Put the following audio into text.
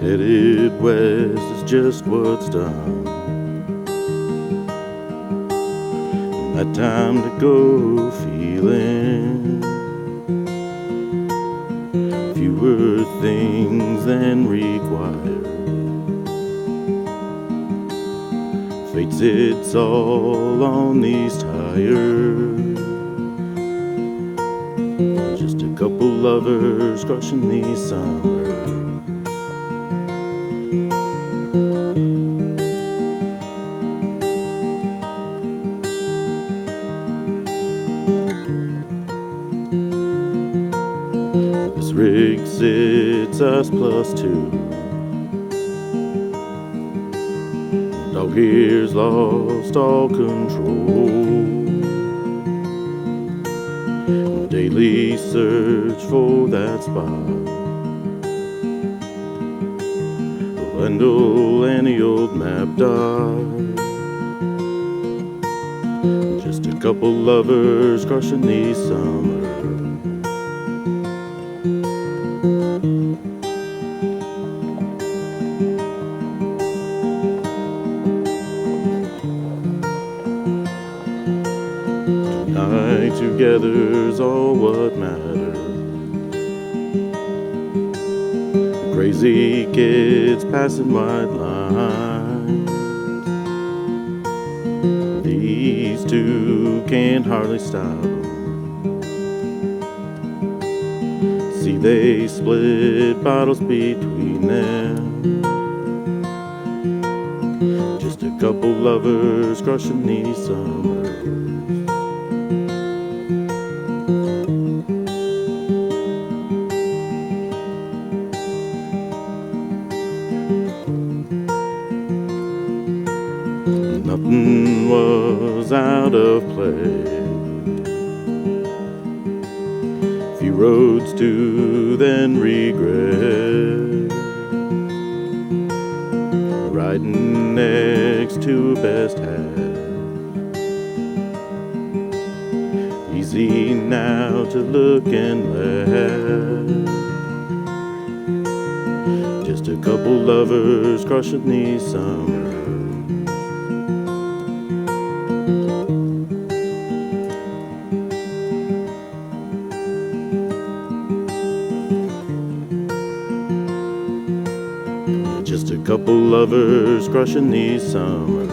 Headed west is just what's done. That time to go feeling fewer things than required. Fate sits all on these tires. Just a couple lovers crushing these summers. This rig sits us +2. Dog ears lost all control. Daily search for that spot. Wendell and the old map dot. Just a couple lovers crushing these summers. Tonight together's all what matters. Crazy kids passing white lines. These two can't hardly stop them. See, they split bottles between them. Just a couple lovers crushing these summers. Nothing was out of place. Few roads to then regret. Riding next to a best half. Easy now to look and laugh. Just a couple lovers crushing these summers. Just a couple lovers crushing these summers.